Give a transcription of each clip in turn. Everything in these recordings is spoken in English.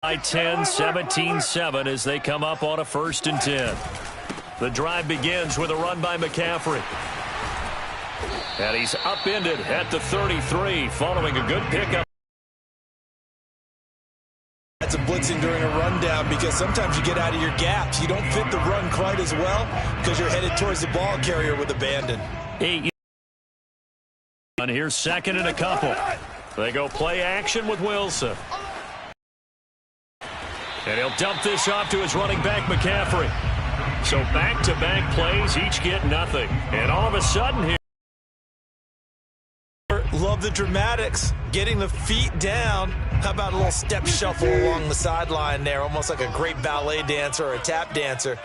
By 10, 17-7 as they come up on a 1st and 10. The drive begins with a run by McCaffrey. And he's upended at the 33 following a good pickup. That's a blitzing during a rundown because sometimes you get out of your gaps. You don't fit the run quite as well because you're headed towards the ball carrier with abandon. And here's 2nd and a couple. They go play action with Wilson. And he'll dump this off to his running back, McCaffrey. So back-to-back plays, each get nothing. And all of a sudden here. Love the dramatics. Getting the feet down. How about a little step shuffle along the sideline there? Almost like a great ballet dancer or a tap dancer.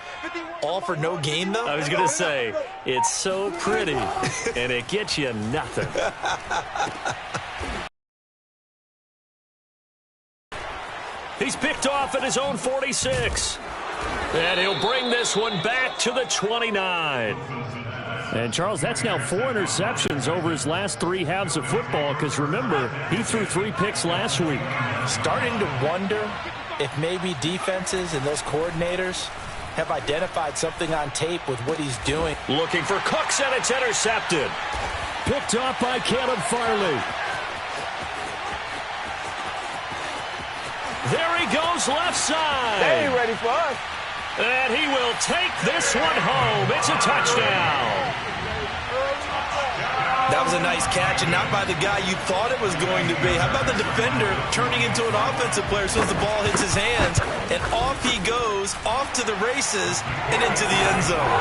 All for no gain, though? I was going to say, it's so pretty, and it gets you nothing. He's picked off at his own 46. And he'll bring this one back to the 29. And, Charles, that's now 4 interceptions over his last 3 halves of football because, remember, he threw 3 picks last week. Starting to wonder if maybe defenses and those coordinators have identified something on tape with what he's doing. Looking for Cooks, and it's intercepted. Picked off by Caleb Farley. There he goes left side. They ain't ready for us. And he will take this one home. It's a touchdown. That was a nice catch, and not by the guy you thought it was going to be. How about the defender turning into an offensive player as soon as the ball hits his hands, and off he goes, off to the races, and into the end zone.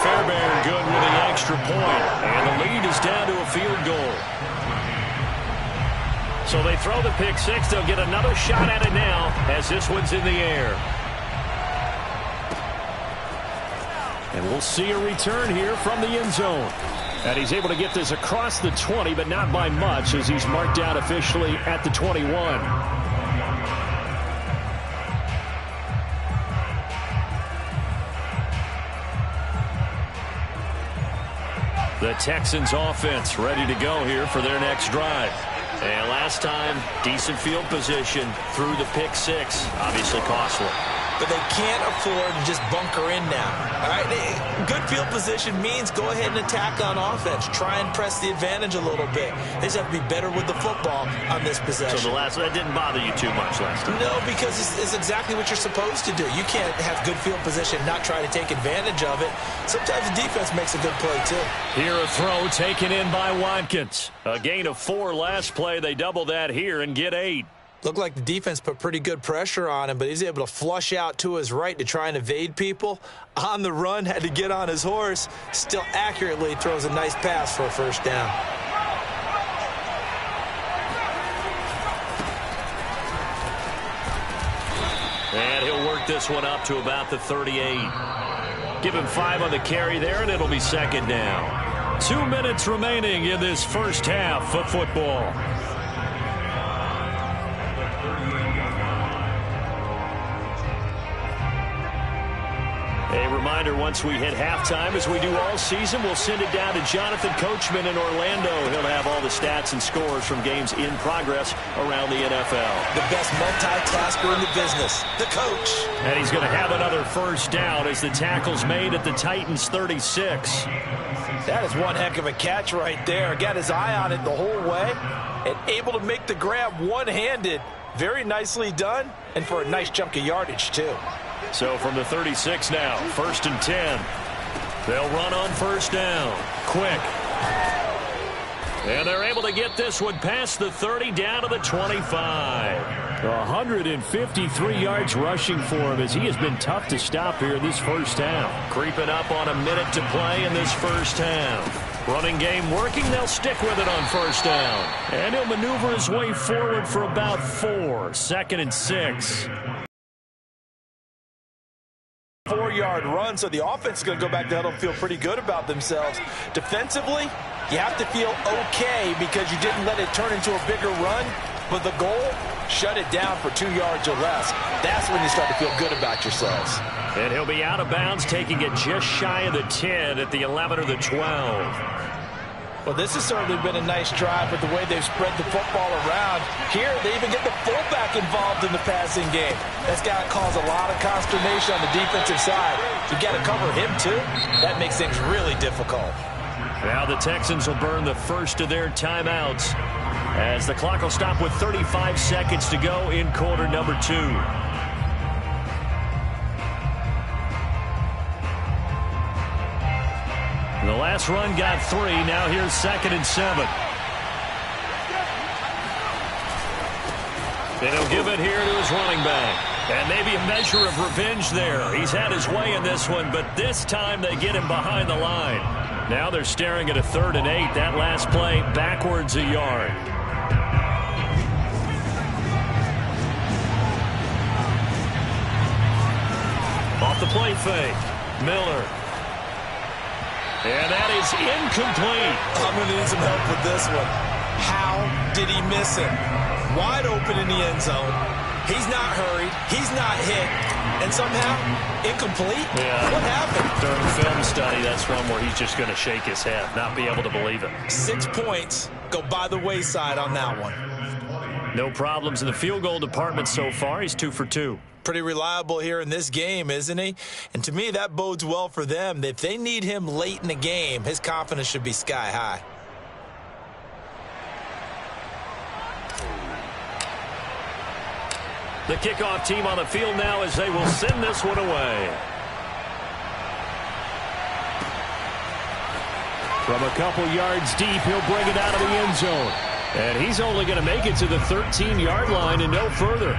Fairbairn good with the extra point, and the lead is down to a field goal. So they throw the pick six. They'll get another shot at it now as this one's in the air. And we'll see a return here from the end zone. And he's able to get this across the 20, but not by much as he's marked out officially at the 21. The Texans offense ready to go here for their next drive. And last time, decent field position through the pick six. Obviously costly. But they can't afford to just bunker in now. All right, good field position means go ahead and attack on offense. Try and press the advantage a little bit. They just have to be better with the football on this possession. So that didn't bother you too much last time? No, because it's exactly what you're supposed to do. You can't have good field position and not try to take advantage of it. Sometimes the defense makes a good play, too. Here a throw taken in by Watkins. A gain of 4 last play. They double that here and get 8. Looked like the defense put pretty good pressure on him, but he's able to flush out to his right to try and evade people. On the run, had to get on his horse. Still accurately throws a nice pass for a first down. And he'll work this one up to about the 38. Give him 5 on the carry there, and it'll be second down. 2 minutes remaining in this first half of football. A reminder, once we hit halftime, as we do all season, we'll send it down to Jonathan Coachman in Orlando. He'll have all the stats and scores from games in progress around the NFL. The best multitasker in the business, the coach. And he's going to have another first down as the tackle's made at the Titans' 36. That is one heck of a catch right there. Got his eye on it the whole way and able to make the grab one-handed. Very nicely done, and for a nice chunk of yardage, too. So from the 36 now, 1st and 10. They'll run on first down. Quick. And they're able to get this one past the 30 down to the 25. 153 yards rushing for him as he has been tough to stop here in this first half. Creeping up on a minute to play in this first half. Running game working. They'll stick with it on first down. And he'll maneuver his way forward for about 4. 2nd and 6. 4-yard run, so the offense is going to go back down and feel pretty good about themselves. Defensively, you have to feel okay because you didn't let it turn into a bigger run, but the goal, shut it down for 2 yards or less. That's when you start to feel good about yourselves. And he'll be out of bounds, taking it just shy of the 10 at the 11 or the 12. Well, this has certainly been a nice drive with the way they've spread the football around. Here, they even get the fullback involved in the passing game. That's got to cause a lot of consternation on the defensive side. You got to cover him, too. That makes things really difficult. Now the Texans will burn the first of their timeouts as the clock will stop with 35 seconds to go in quarter number 2. The last run got 3. Now here's 2nd and 7. And he'll give it here to his running back. And maybe a measure of revenge there. He's had his way in this one, but this time they get him behind the line. Now they're staring at a 3rd and 8. That last play backwards a yard. Off the play fake. Miller. And that is incomplete. I'm going to need some help with this one. How did he miss him? Wide open in the end zone. He's not hurried. He's not hit. And somehow, incomplete? Yeah. What happened? During film study, that's one where he's just going to shake his head, not be able to believe it. 6 points go by the wayside on that one. No problems in the field goal department so far. He's 2 for 2. Pretty reliable here in this game, isn't he? And to me, that bodes well for them. If they need him late in the game, his confidence should be sky high. The kickoff team on the field now as they will send this one away. From a couple yards deep, he'll bring it out of the end zone. And he's only going to make it to the 13-yard line and no further.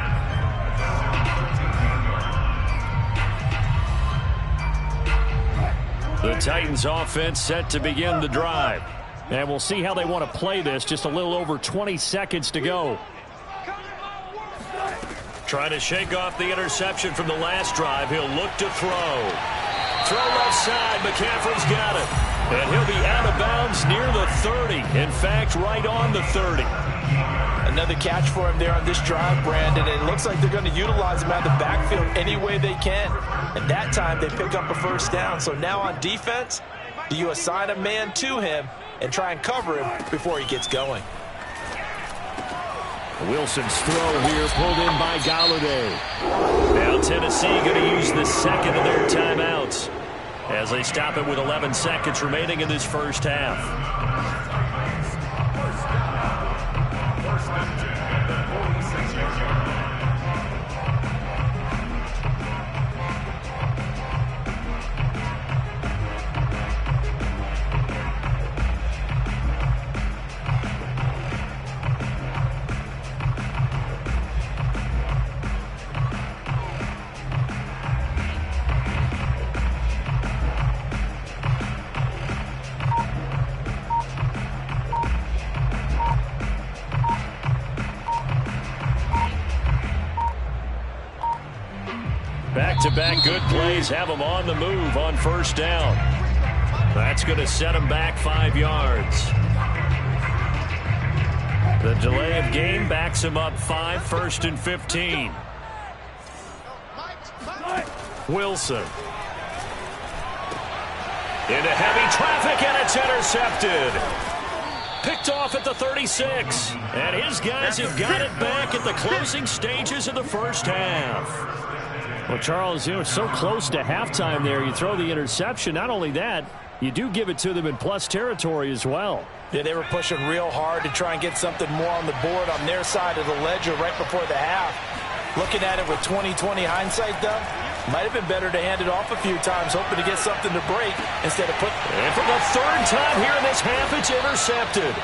The Titans offense set to begin the drive. And we'll see how they want to play this. Just a little over 20 seconds to go. Trying to shake off the interception from the last drive. He'll look to throw. Throw left side. McCaffrey's got it. And he'll be out of bounds near the 30. In fact, right on the 30. Another catch for him there on this drive, Brandon. And it looks like they're going to utilize him out of the backfield any way they can. And that time they pick up a first down. So now on defense, do you assign a man to him and try and cover him before he gets going? Wilson's throw here pulled in by Galladay. Now Tennessee going to use the second of their timeouts as they stop it with 11 seconds remaining in this first half. Back-to-back good plays have them on the move on first down. That's going to set them back 5 yards. The delay of game backs him up 5, 1st and 15. Wilson. Into heavy traffic, and it's intercepted. Picked off at the 36. And his guys have got it back at the closing stages of the first half. Well, Charles, you know, so close to halftime there. You throw the interception. Not only that, you do give it to them in plus territory as well. Yeah, they were pushing real hard to try and get something more on the board on their side of the ledger right before the half. Looking at it with 20/20 hindsight, though, might have been better to hand it off a few times, hoping to get something to break instead of put. And for the 3rd time here in this half, it's intercepted.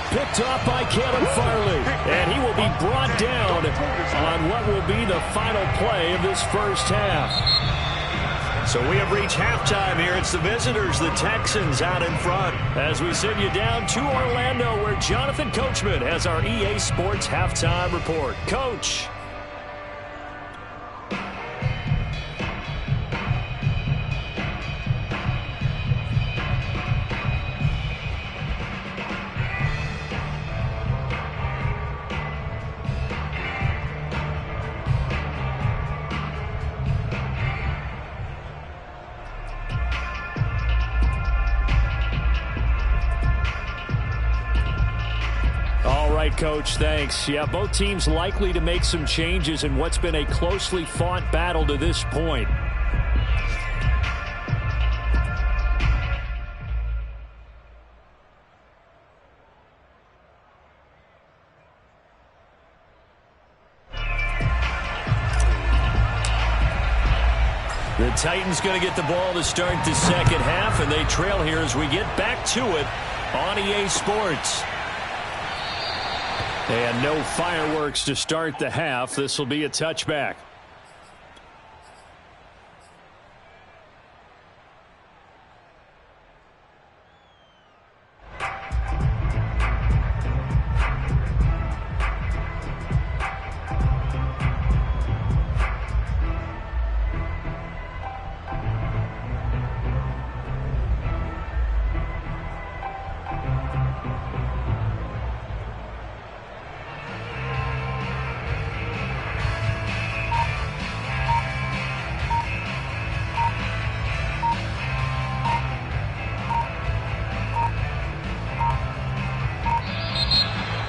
Picked off by Caleb Farley. And he will be brought down on what will be the final play of this first half. So we have reached halftime here. It's the visitors, the Texans, out in front. As we send you down to Orlando, where Jonathan Coachman has our EA Sports Halftime Report. Coach. right, Coach. Thanks. Yeah, both teams likely to make some changes in what's been a closely fought battle to this point. The Titans going to get the ball to start the second half, and they trail here as we get back to it on EA Sports. And no fireworks to start the half. This will be a touchback.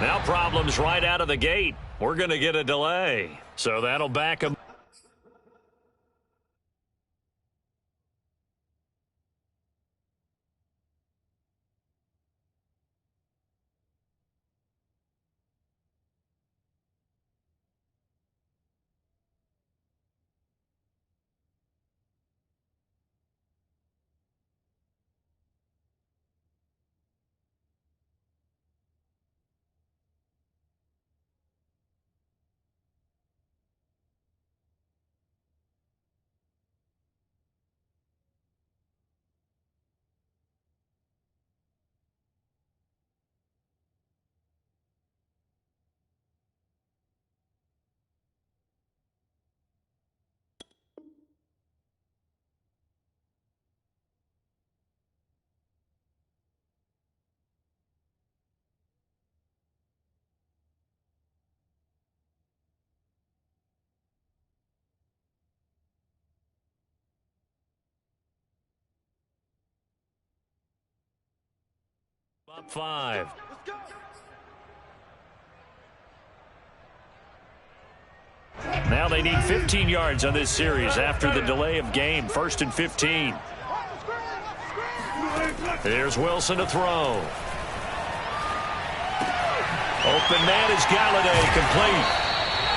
Now problems right out of the gate. We're going to get a delay. So that'll back them. Up 5. Now they need 15 yards on this series after the delay of game. 1st and 15. Here's Wilson to throw. Open man is Galladay, complete.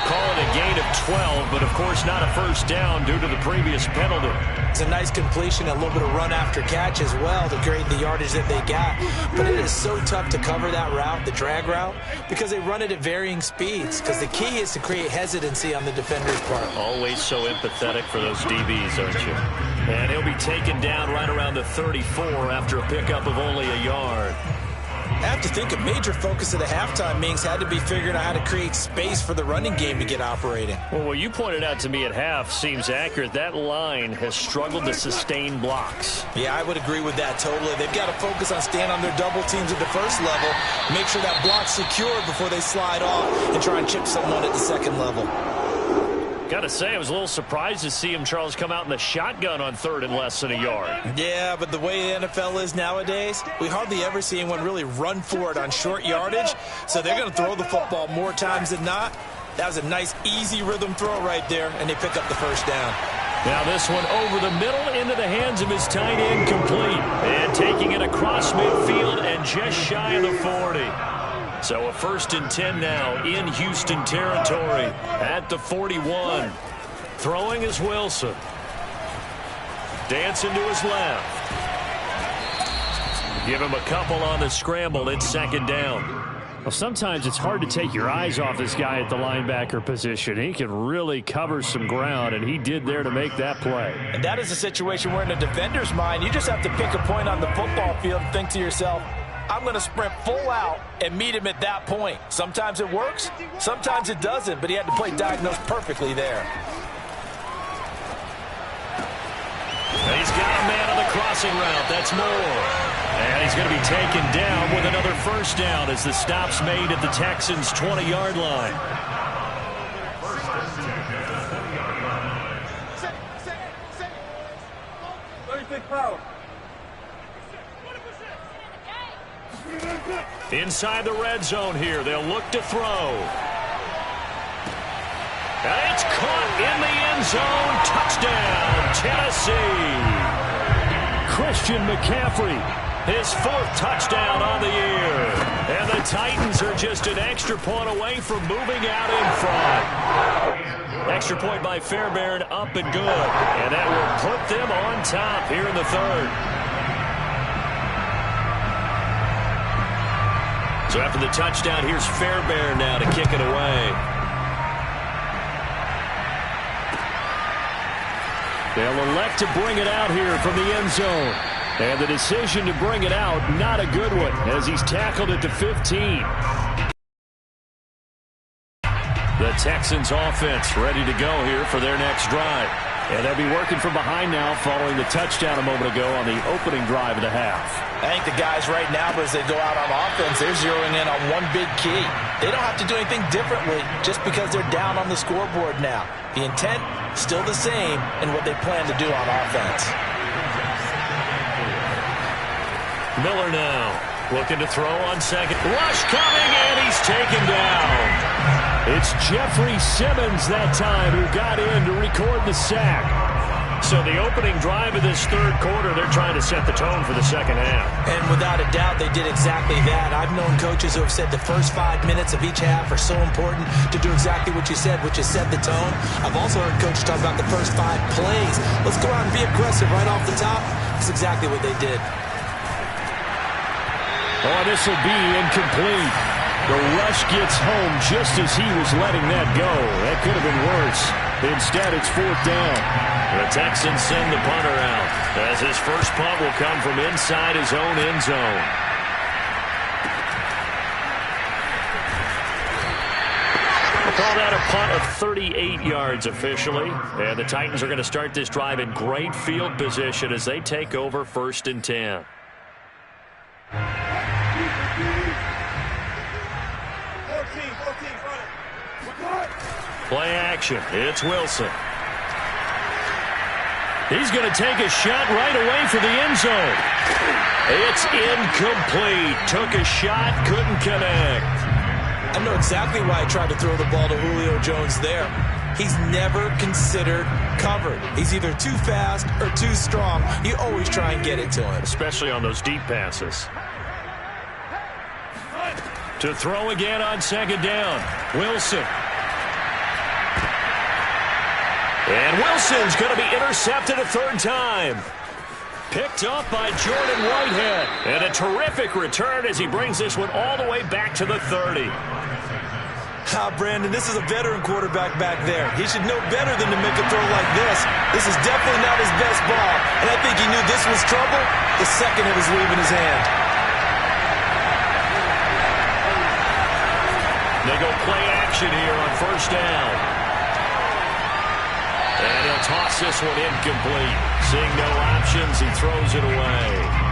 Call it a gain of 12, but of course not a first down due to the previous penalty. It's a nice completion, a little bit of run after catch as well to create the yardage that they got. But it is so tough to cover that route, the drag route, because they run it at varying speeds. Because the key is to create hesitancy on the defender's part. Always so empathetic for those DBs, aren't you? And he'll be taken down right around the 34 after a pickup of only a yard. I have to think a major focus of the halftime meetings had to be figuring out how to create space for the running game to get operating. Well, what you pointed out to me at half seems accurate. That line has struggled to sustain blocks. Yeah, I would agree with that totally. They've got to focus on staying on their double teams at the first level, make sure that block's secured before they slide off and try and chip someone at the second level. Got to say, I was a little surprised to see him, Charles, come out in the shotgun on 3rd and less than a yard. Yeah, but the way the NFL is nowadays, we hardly ever see anyone really run for it on short yardage, so they're going to throw the football more times than not. That was a nice, easy rhythm throw right there, and they pick up the first down. Now this one over the middle into the hands of his tight end, complete. And taking it across midfield and just shy of the 40. So a 1st and 10 now in Houston territory at the 41. Throwing is Wilson. Dancing to his left. Give him a couple on the scramble. It's 2nd down. Well, sometimes it's hard to take your eyes off this guy at the linebacker position. He can really cover some ground, and he did there to make that play. And that is a situation where in a defender's mind, you just have to pick a point on the football field and think to yourself, I'm going to sprint full out and meet him at that point. Sometimes it works, sometimes it doesn't, but he had to play diagnosed perfectly there. And he's got a man on the crossing route. That's Moore. And he's going to be taken down with another first down as the stop's made at the Texans' 20-yard line. Inside the red zone here, they'll look to throw. And it's caught in the end zone. Touchdown, Tennessee. Christian McCaffrey, his 4th touchdown on the year. And the Titans are just an extra point away from moving out in front. Extra point by Fairbairn, up and good. And that will put them on top here in the 3rd. So after the touchdown, here's Fairbairn now to kick it away. They'll elect to bring it out here from the end zone. And the decision to bring it out, not a good one, as he's tackled at the 15. The Texans offense ready to go here for their next drive. And they'll be working from behind now following the touchdown a moment ago on the opening drive of the half. I think the guys right now, as they go out on offense, they're zeroing in on one big key. They don't have to do anything differently just because they're down on the scoreboard now. The intent, still the same in what they plan to do on offense. Miller now looking to throw on second. Rush coming, and he's taken down. It's Jeffrey Simmons that time who got in to record the sack. So the opening drive of this 3rd quarter, they're trying to set the tone for the second half. And without a doubt, they did exactly that. I've known coaches who have said the first 5 minutes of each half are so important to do exactly what you said, which is set the tone. I've also heard coaches talk about the first 5 plays. Let's go out and be aggressive right off the top. That's exactly what they did. Oh, this will be incomplete. The rush gets home just as he was letting that go. That could have been worse. Instead, it's 4th down. The Texans send the punter out, as his first punt will come from inside his own end zone. We'll call that a punt of 38 yards officially. And the Titans are going to start this drive in great field position as they take over 1st and 10. Play action. It's Wilson. He's going to take a shot right away for the end zone. It's incomplete. Took a shot, couldn't connect. I know exactly why I tried to throw the ball to Julio Jones there. He's never considered covered. He's either too fast or too strong. You always try and get it to him. Especially on those deep passes. To throw again on 2nd down. Wilson. And Wilson's going to be intercepted a 3rd time. Picked up by Jordan Whitehead. And a terrific return as he brings this one all the way back to the 30. Brandon, this is a veteran quarterback back there. He should know better than to make a throw like this. This is definitely not his best ball. And I think he knew this was trouble the second it was leaving his hand. They go play action here on 1st down. And he'll toss this one incomplete. Seeing no options, he throws it away.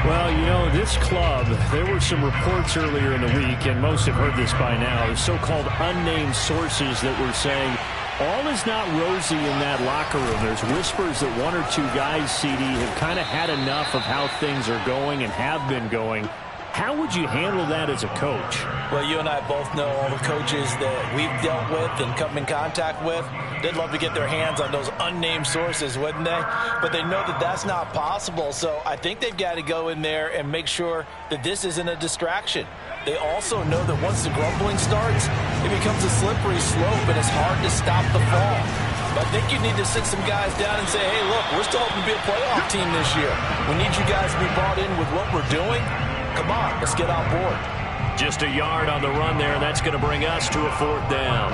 Well, you know, this club, there were some reports earlier in the week, and most have heard this by now, so-called unnamed sources that were saying all is not rosy in that locker room. There's whispers that 1 or 2 guys, CD, have kind of had enough of how things are going and have been going. How would you handle that as a coach? Well, you and I both know all the coaches that we've dealt with and come in contact with. They'd love to get their hands on those unnamed sources, wouldn't they? But they know that that's not possible. So I think they've got to go in there and make sure that this isn't a distraction. They also know that once the grumbling starts, it becomes a slippery slope and it's hard to stop the fall. But I think you need to sit some guys down and say, hey, look, we're still hoping to be a playoff team this year. We need you guys to be bought in with what we're doing. Come on, let's get on board. Just a yard on the run there, and that's going to bring us to a 4th down.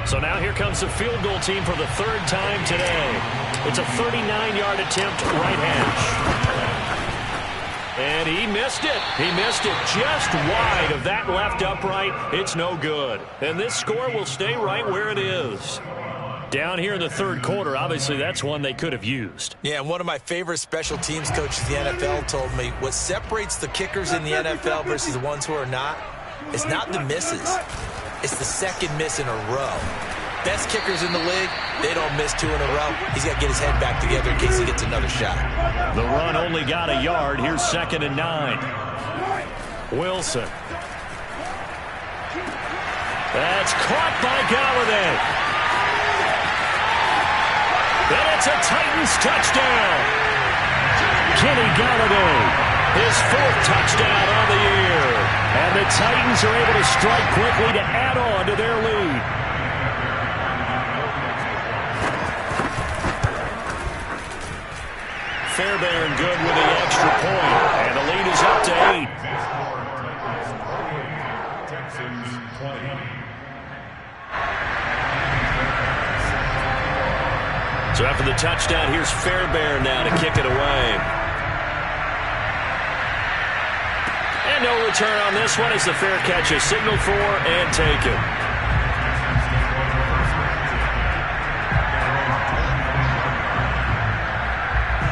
So now here comes the field goal team for the 3rd time today. It's a 39-yard attempt right hash. And he missed it. He missed it just wide of that left upright. It's no good. And this score will stay right where it is. Down here in the 3rd quarter, obviously that's one they could have used. Yeah, and one of my favorite special teams coaches in the NFL told me what separates the kickers in the NFL versus the ones who are not, it's not the misses. It's the second miss in a row. best kickers in the league, they don't miss 2 in a row. He's got to get his head back together in case he gets another shot. The run only got a yard. Here's 2nd and 9. Wilson. That's caught by Galladay. And it's a Titans touchdown. Kenny Galladay, his 4th touchdown on the year. And the Titans are able to strike quickly to add on to their lead. Fairbairn good with the extra point. And the lead is up to 8. So after the touchdown, here's Fairbairn now to kick it away. And no return on this one as the fair catch is signaled for and taken.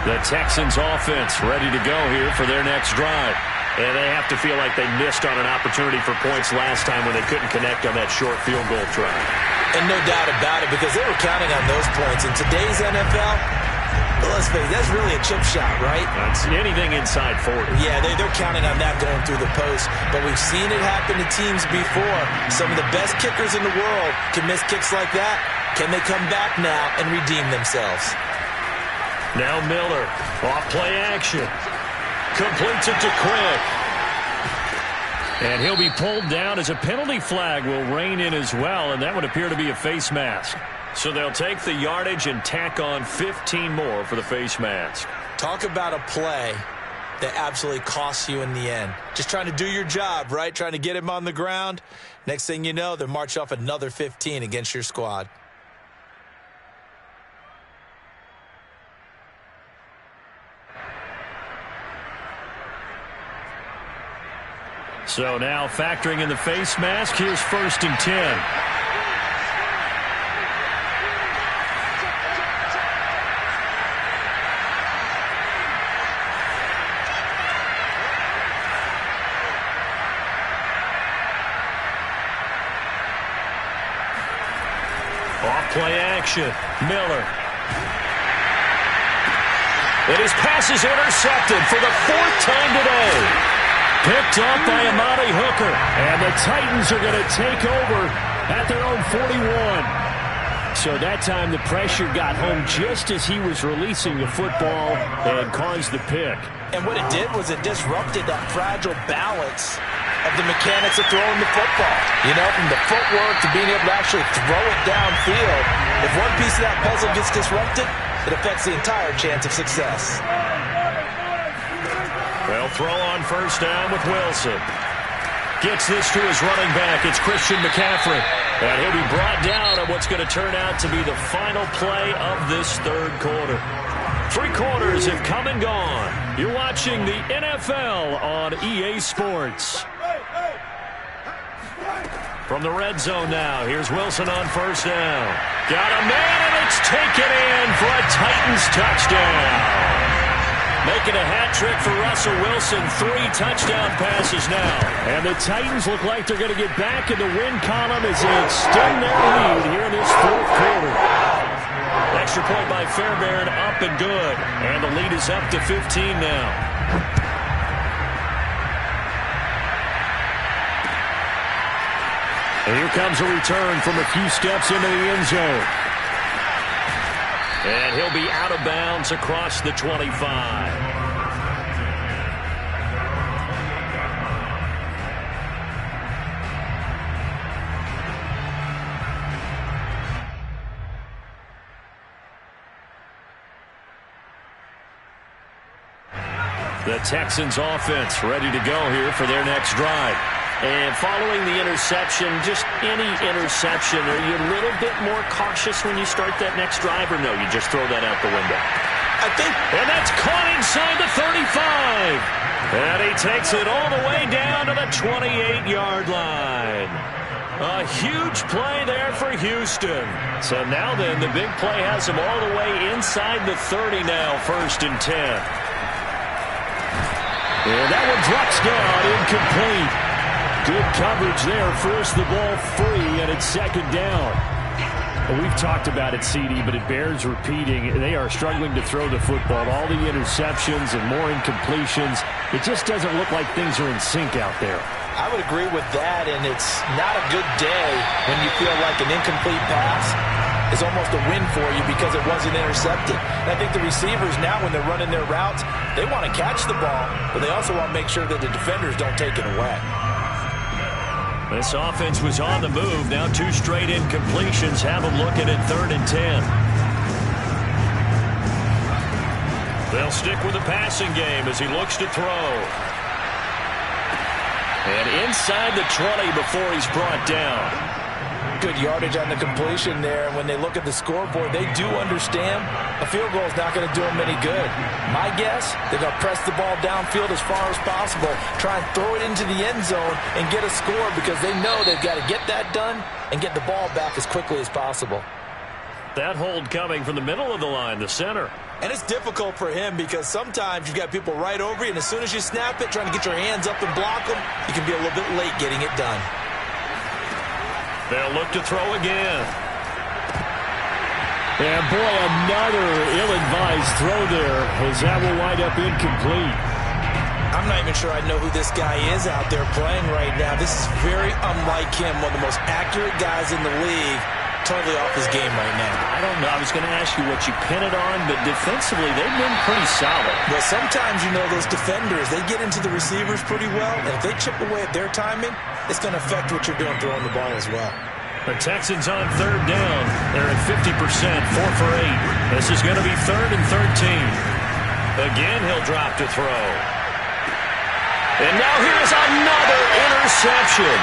The Texans offense ready to go here for their next drive. And they have to feel like they missed on an opportunity for points last time when they couldn't connect on that short field goal try. And no doubt about it, because they were counting on those points. In today's NFL, let's face it, that's really a chip shot, right? That's anything inside 40. Yeah, they're counting on that going through the post. But we've seen it happen to teams before. Some of the best kickers in the world can miss kicks like that. Can they come back now and redeem themselves? Now Miller, off play action. Completes it to Quick. And he'll be pulled down as a penalty flag will rein in as well, and that would appear to be a face mask. So they'll take the yardage and tack on 15 more for the face mask. Talk about a play that absolutely costs you in the end. Just trying to do your job, right? Trying to get him on the ground. Next thing you know, they're march off another 15 against your squad. So now factoring in the face mask, here's 1st and 10. Off play action. Miller. And his pass is intercepted for the 4th time today. Picked up by Amari Hooker. And the Titans are going to take over at their own 41. So that time the pressure got home just as he was releasing the football and caused the pick. And what it did was it disrupted that fragile balance of the mechanics of throwing the football. You know, from the footwork to being able to actually throw it downfield. If one piece of that puzzle gets disrupted, it affects the entire chance of success. Well, throw on 1st down with Wilson. Gets this to his running back. It's Christian McCaffrey. And he'll be brought down on what's going to turn out to be the final play of this 3rd quarter. 3 quarters have come and gone. You're watching the NFL on EA Sports. From the red zone now, here's Wilson on 1st down. Got a man, and it's taken in for a Titans touchdown. Making a hat trick for Russell Wilson. 3 touchdown passes now. And the Titans look like they're going to get back in the win column as they extend their lead here in this 4th quarter. Extra point by Fairbairn, up and good. And the lead is up to 15 now. And here comes a return from a few steps into the end zone. And he'll be out of bounds across the 25. The Texans offense ready to go here for their next drive. And following the interception, just any interception, are you a little bit more cautious when you start that next drive, or no, you just throw that out the window? I think. And that's caught inside the 35. And he takes it all the way down to the 28-yard line. A huge play there for Houston. So now then, the big play has him all the way inside the 30 now, 1st and 10. And that one drops down, incomplete. Good coverage there, forced the ball free, and it's 2nd down. Well, we've talked about it, CD, but it bears repeating. They are struggling to throw the football. All the interceptions and more incompletions. It just doesn't look like things are in sync out there. I would agree with that, and it's not a good day when you feel like an incomplete pass is almost a win for you because it wasn't intercepted. And I think the receivers now, when they're running their routes, they want to catch the ball, but they also want to make sure that the defenders don't take it away. This offense was on the move. Now 2 straight incompletions have them looking at 3rd and 10. They'll stick with the passing game as he looks to throw. And inside the 20 before he's brought down. Good yardage on the completion there. When they look at the scoreboard, they do understand a field goal is not going to do them any good. My guess, they're going to press the ball downfield as far as possible, try and throw it into the end zone and get a score because they know they've got to get that done and get the ball back as quickly as possible. That hold coming from the middle of the line, the center. And it's difficult for him because sometimes you've got people right over you, and as soon as you snap it, trying to get your hands up and block them, you can be a little bit late getting it done. They'll look to throw again. And boy, another ill-advised throw there as that will wind up incomplete. I'm not even sure I know who this guy is out there playing right now. This is very unlike him, one of the most accurate guys in the league. Totally off his game right now. I don't know. I was going to ask you what you pin it on, but defensively, they've been pretty solid. Well, sometimes, you know, those defenders, they get into the receivers pretty well, and if they chip away at their timing, it's going to affect what you're doing throwing the ball as well. The Texans on 3rd down. They're at 50%, 4 for 8. This is going to be 3rd and 13. Again, he'll drop to throw. And now here's another interception.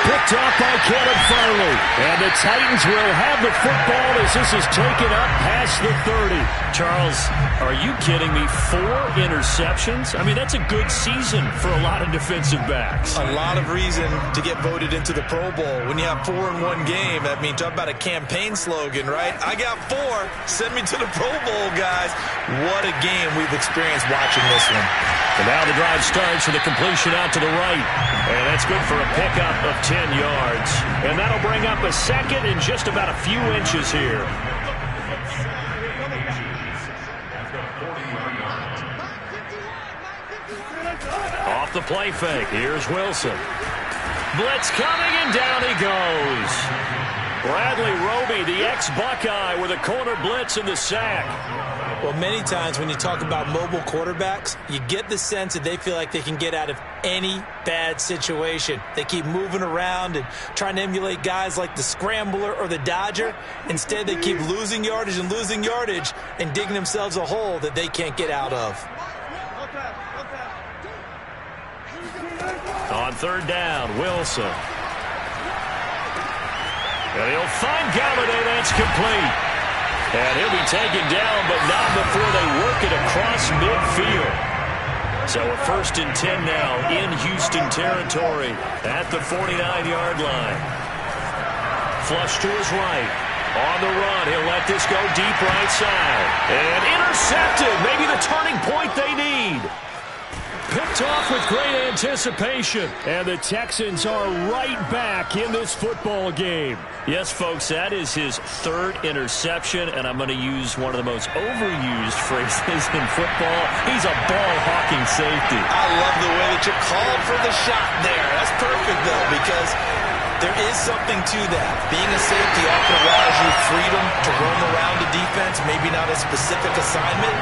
Picked off by Caleb Farley. And the Titans will have the football as this is taken up past the 30. Charles, are you kidding me? 4 interceptions? I mean, that's a good season for a lot of defensive backs. A lot of reason to get voted into the Pro Bowl. When you have 4 in one game, I mean, talk about a campaign slogan, right? I got 4. Send me to the Pro Bowl, guys. What a game we've experienced watching this one. And now the drive starts with a completion out to the right. And that's good for a pickup of 10 yards. And that'll bring up a second in just about a few inches here. Off the play fake. Here's Wilson. Blitz coming, and down he goes. Bradley Roby, the ex-Buckeye, with a corner blitz in the sack. Well, many times when you talk about mobile quarterbacks, you get the sense that they feel like they can get out of any bad situation. They keep moving around and trying to emulate guys like the Scrambler or the Dodger. Instead, they keep losing yardage and digging themselves a hole that they can't get out of. On 3rd down, Wilson. And he'll find Galladay. That's complete. And he'll be taken down, but not before they work it across midfield. So a 1st and 10 now in Houston territory at the 49-yard line. Flush to his right. On the run, he'll let this go deep right side. And intercepted. Maybe the turning point they need. Picked off with great anticipation. And the Texans are right back in this football game. Yes, folks, that is his 3rd interception, and I'm going to use one of the most overused phrases in football. He's a ball-hawking safety. I love the way that you called for the shot there. That's perfect, though, because there is something to that. Being a safety often allows you freedom to roam around the defense, maybe not a specific assignment.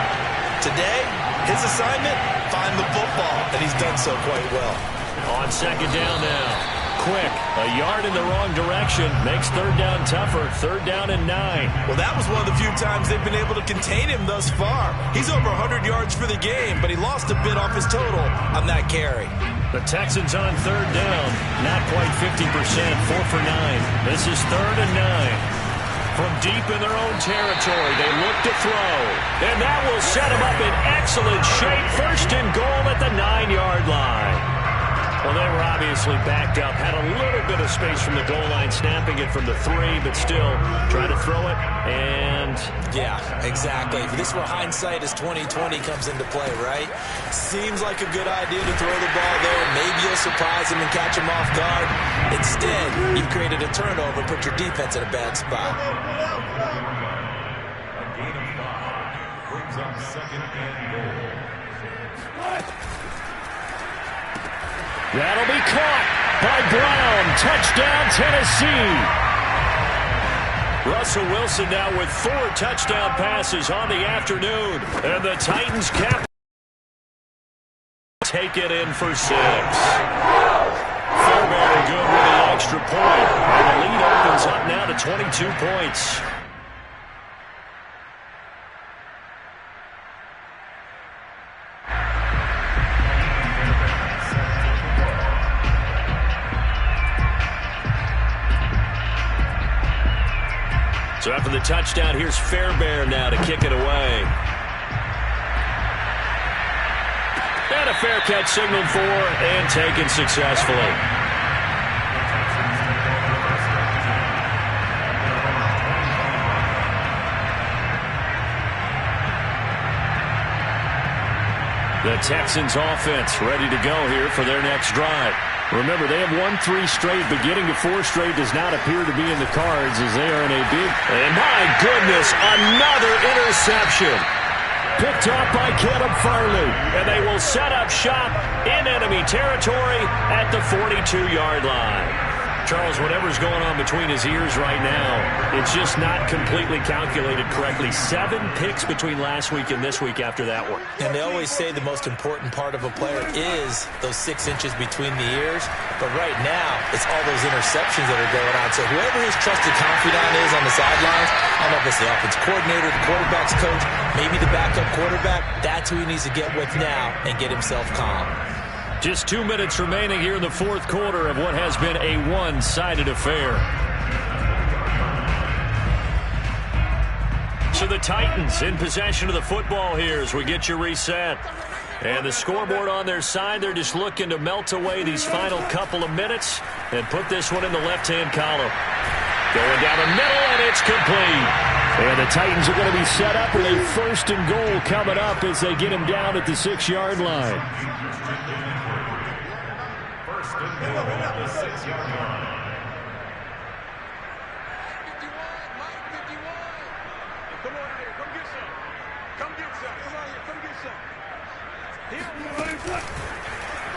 Today, his assignment, find the football, and he's done so quite well. On 2nd down now. Quick, a yard in the wrong direction, makes 3rd down tougher, 3rd down and 9. Well, that was one of the few times they've been able to contain him thus far. He's over 100 yards for the game, but he lost a bit off his total on that carry. The Texans on 3rd down, not quite 50%, 4 for 9. This is 3rd and 9. From deep in their own territory, they look to throw. And that will set them up in excellent shape. 1st and goal at the 9-yard line. Well, they were obviously backed up, had a little bit of space from the goal line, snapping it from the 3, but still trying to throw it, and... Yeah, exactly. This is where hindsight is 20/20 comes into play, right? Seems like a good idea to throw the ball there. Maybe you'll surprise him and catch him off guard. Instead, you've created a turnover, put your defense in a bad spot. A gain of 5 brings up 2nd and goal. That'll be caught by Brown. Touchdown, Tennessee. Russell Wilson now with 4 touchdown passes on the afternoon. And the Titans take it in for 6. Fairbairn good with the extra point. And the lead opens up now to 22 points. So after the touchdown, here's Fairbairn now to kick it away. And a fair catch signaled for and taken successfully. The Texans offense ready to go here for their next drive. Remember, they have won 3 straight, but getting to 4 straight does not appear to be in the cards as they are in a big... And my goodness, another interception. Picked off by Caleb Farley. And they will set up shop in enemy territory at the 42-yard line. Charles, whatever's going on between his ears right now, it's just not completely calculated correctly. 7 picks between last week and this week after that one. And they always say the most important part of a player is those 6 inches between the ears. But right now, it's all those interceptions that are going on. So whoever his trusted confidant is on the sidelines, I don't know if it's the offense coordinator, the quarterback's coach, maybe the backup quarterback, that's who he needs to get with now and get himself calm. Just 2 minutes remaining here in the 4th quarter of what has been a one-sided affair. So the Titans in possession of the football here as we get you reset. And the scoreboard on their side, they're just looking to melt away these final couple of minutes and put this one in the left-hand column. Going down the middle, and it's complete. And the Titans are going to be set up with a 1st and goal coming up as they get him down at the 6-yard line. At the 6-yard line.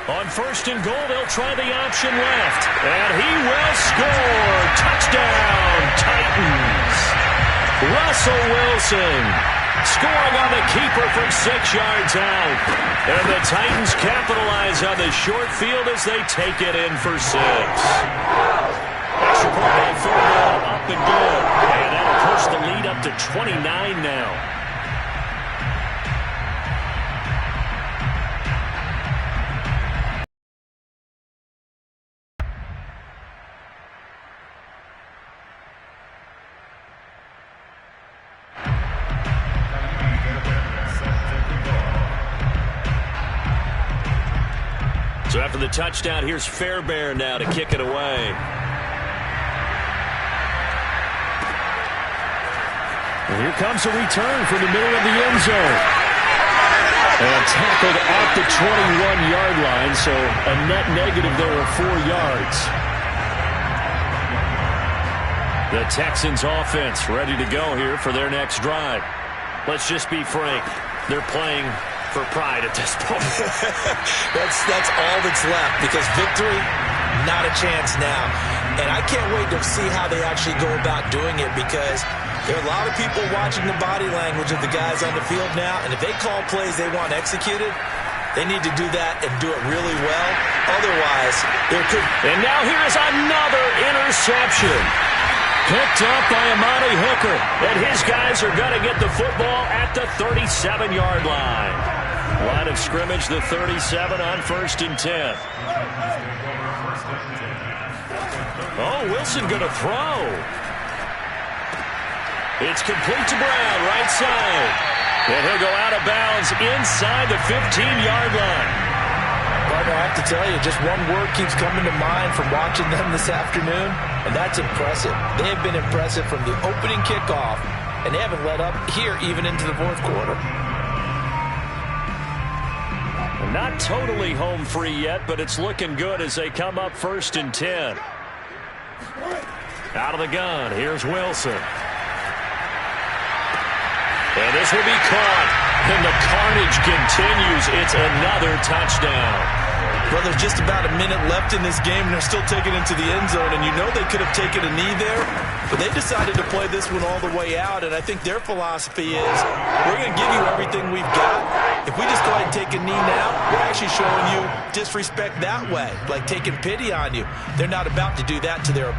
On 1st and goal, they'll try the option left. And he will score. Touchdown, Titans. Russell Wilson scoring on the keeper from 6 yards out. And the Titans capitalize on the short field as they take it in for 6. Extra point by Fairbairn, up and good. And that'll push the lead up to 29 now. So after the touchdown, here's Fairbairn now to kick it away. And here comes a return from the middle of the end zone. And tackled at the 21-yard line, so a net negative there of 4 yards. The Texans offense ready to go here for their next drive. Let's just be frank. They're playing for pride at this point. that's all that's left, because victory, not a chance now. And I can't wait to see how they actually go about doing it, because there are a lot of people watching the body language of the guys on the field now, and if they call plays they want executed, they need to do that and do it really well. Otherwise, there could... And now here is another interception. Picked up by Amani Hooker. And his guys are going to get the football at the 37-yard line. Line of scrimmage, the 37 on 1st and 10. Oh, Wilson going to throw. It's complete to Brown, right side. And he'll go out of bounds inside the 15-yard line. Partner, I have to tell you, just one word keeps coming to mind from watching them this afternoon, and that's impressive. They have been impressive from the opening kickoff, and they haven't let up here even into the fourth quarter. Not totally home free yet, but it's looking good as they come up 1st and 10. Out of the gun, here's Wilson. And this will be caught. And the carnage continues. It's another touchdown. Well, there's just about a minute left in this game, and they're still taking it into the end zone. And you know they could have taken a knee there, but they decided to play this one all the way out. And I think their philosophy is, we're going to give you everything we've got. If we just go ahead and take a knee now, we're actually showing you disrespect that way, like taking pity on you. They're not about to do that to their opponent.